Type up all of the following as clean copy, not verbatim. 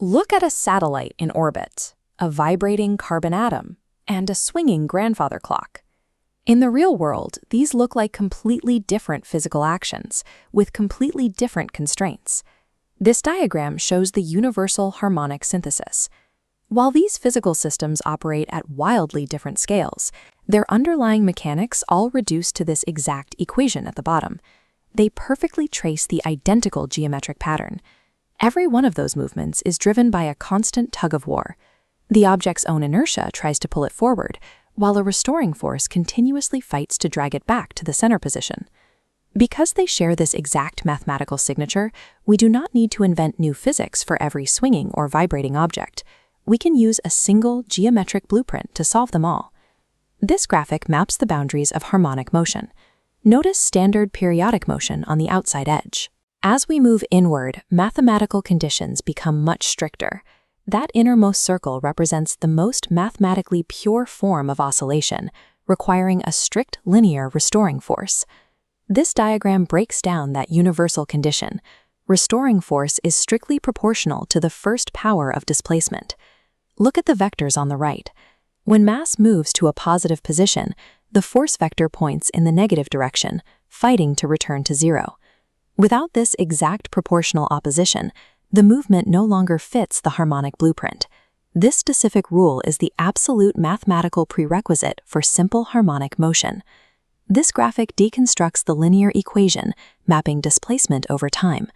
Look at a satellite in orbit, a vibrating carbon atom, and a swinging grandfather clock. In the real world, these look like completely different physical actions, with completely different constraints. This diagram shows the universal harmonic synthesis. While these physical systems operate at wildly different scales, their underlying mechanics all reduce to this exact equation at the bottom. They perfectly trace the identical geometric pattern. Every one of those movements is driven by a constant tug-of-war. The object's own inertia tries to pull it forward, while a restoring force continuously fights to drag it back to the center position. Because they share this exact mathematical signature, we do not need to invent new physics for every swinging or vibrating object. We can use a single geometric blueprint to solve them all. This graphic maps the boundaries of harmonic motion. Notice standard periodic motion on the outside edge. As we move inward, mathematical conditions become much stricter. That innermost circle represents the most mathematically pure form of oscillation, requiring a strict linear restoring force. This diagram breaks down that universal condition. Restoring force is strictly proportional to the first power of displacement. Look at the vectors on the right. When mass moves to a positive position, the force vector points in the negative direction, fighting to return to zero. Without this exact proportional opposition, the movement no longer fits the harmonic blueprint. This specific rule is the absolute mathematical prerequisite for simple harmonic motion. This graphic deconstructs the linear equation, mapping displacement over time.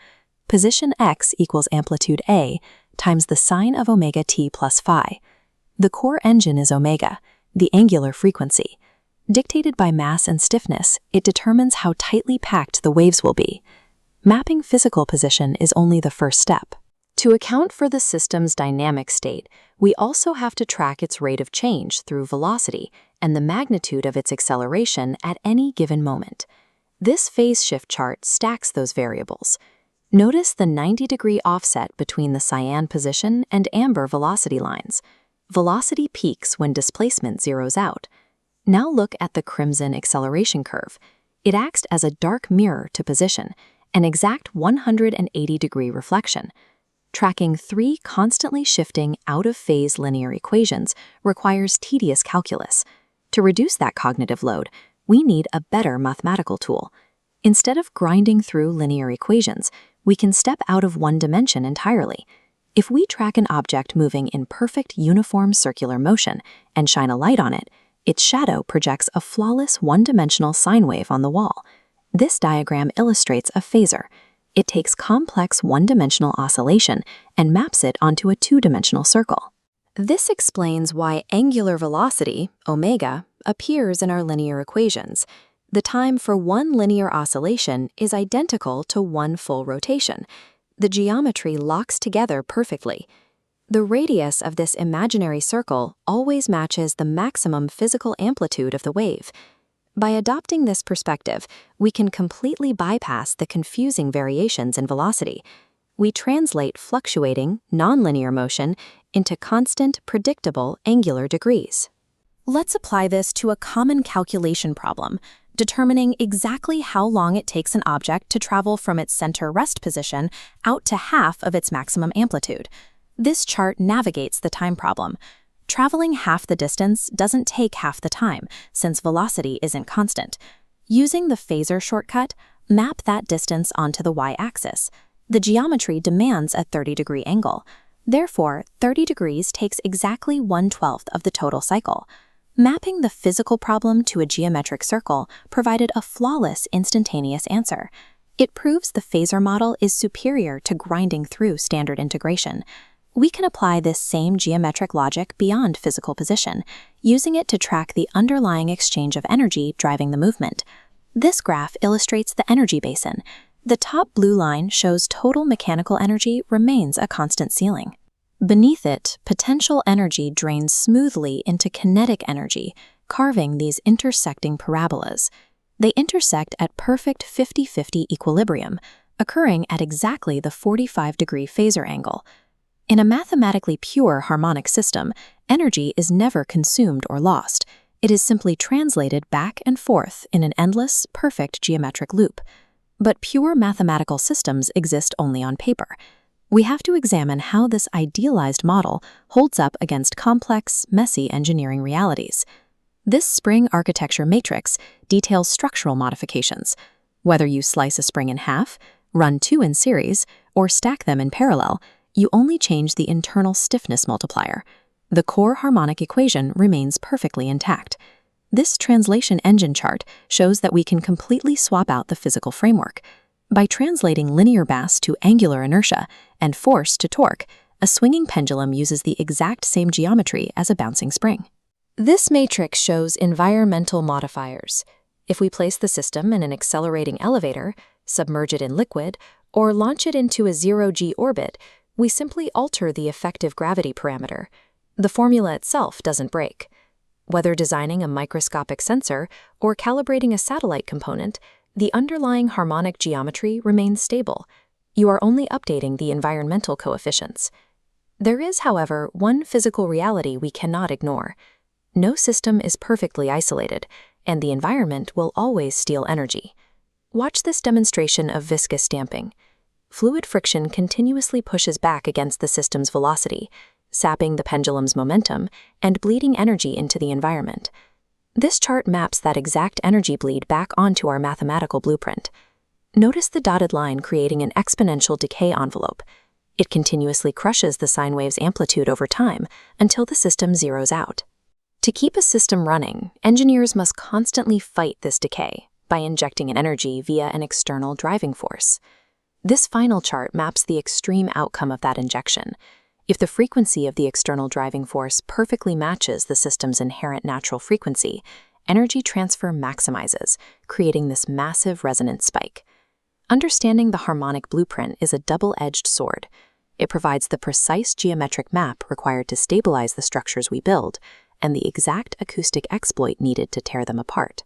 Position x equals amplitude a times the sine of omega t plus phi. The core engine is omega, the angular frequency. Dictated by mass and stiffness, it determines how tightly packed the waves will be. Mapping physical position is only the first step. To account for the system's dynamic state, we also have to track its rate of change through velocity and the magnitude of its acceleration at any given moment. This phase shift chart stacks those variables. Notice the 90-degree offset between the cyan position and amber velocity lines. Velocity peaks when displacement zeroes out. Now look at the crimson acceleration curve. It acts as a dark mirror to position, an exact 180-degree reflection. Tracking three constantly shifting out-of-phase linear equations requires tedious calculus. To reduce that cognitive load, we need a better mathematical tool. Instead of grinding through linear equations, we can step out of one dimension entirely. If we track an object moving in perfect uniform circular motion and shine a light on it, its shadow projects a flawless one-dimensional sine wave on the wall. This diagram illustrates a phasor. It takes complex one-dimensional oscillation and maps it onto a two-dimensional circle. This explains why angular velocity, omega, appears in our linear equations. The time for one linear oscillation is identical to one full rotation. The geometry locks together perfectly. The radius of this imaginary circle always matches the maximum physical amplitude of the wave. By adopting this perspective, we can completely bypass the confusing variations in velocity. We translate fluctuating, nonlinear motion into constant, predictable angular degrees. Let's apply this to a common calculation problem, determining exactly how long it takes an object to travel from its center rest position out to half of its maximum amplitude. This chart navigates the time problem. Traveling half the distance doesn't take half the time, since velocity isn't constant. Using the phasor shortcut, map that distance onto the y-axis. The geometry demands a 30-degree angle. Therefore, 30 degrees takes exactly 1/12 of the total cycle. Mapping the physical problem to a geometric circle provided a flawless instantaneous answer. It proves the phasor model is superior to grinding through standard integration. We can apply this same geometric logic beyond physical position, using it to track the underlying exchange of energy driving the movement. This graph illustrates the energy basin. The top blue line shows total mechanical energy remains a constant ceiling. Beneath it, potential energy drains smoothly into kinetic energy, carving these intersecting parabolas. They intersect at perfect 50-50 equilibrium, occurring at exactly the 45-degree phasor angle. In a mathematically pure harmonic system, energy is never consumed or lost. It is simply translated back and forth in an endless, perfect geometric loop. But pure mathematical systems exist only on paper. We have to examine how this idealized model holds up against complex, messy engineering realities. This spring architecture matrix details structural modifications. Whether you slice a spring in half, run 2 in series, or stack them in parallel, you only change the internal stiffness multiplier. The core harmonic equation remains perfectly intact. This translation engine chart shows that we can completely swap out the physical framework. By translating linear mass to angular inertia and force to torque, a swinging pendulum uses the exact same geometry as a bouncing spring. This matrix shows environmental modifiers. If we place the system in an accelerating elevator, submerge it in liquid, or launch it into a zero-G orbit, we simply alter the effective gravity parameter. The formula itself doesn't break. Whether designing a microscopic sensor or calibrating a satellite component, the underlying harmonic geometry remains stable. You are only updating the environmental coefficients. There is, however, one physical reality we cannot ignore. No system is perfectly isolated, and the environment will always steal energy. Watch this demonstration of viscous stamping. Fluid friction continuously pushes back against the system's velocity, sapping the pendulum's momentum and bleeding energy into the environment. This chart maps that exact energy bleed back onto our mathematical blueprint. Notice the dotted line creating an exponential decay envelope. It continuously crushes the sine wave's amplitude over time until the system zeroes out. To keep a system running, engineers must constantly fight this decay by injecting an energy via an external driving force. This final chart maps the extreme outcome of that injection. If the frequency of the external driving force perfectly matches the system's inherent natural frequency, energy transfer maximizes, creating this massive resonance spike. Understanding the harmonic blueprint is a double-edged sword. It provides the precise geometric map required to stabilize the structures we build, and the exact acoustic exploit needed to tear them apart.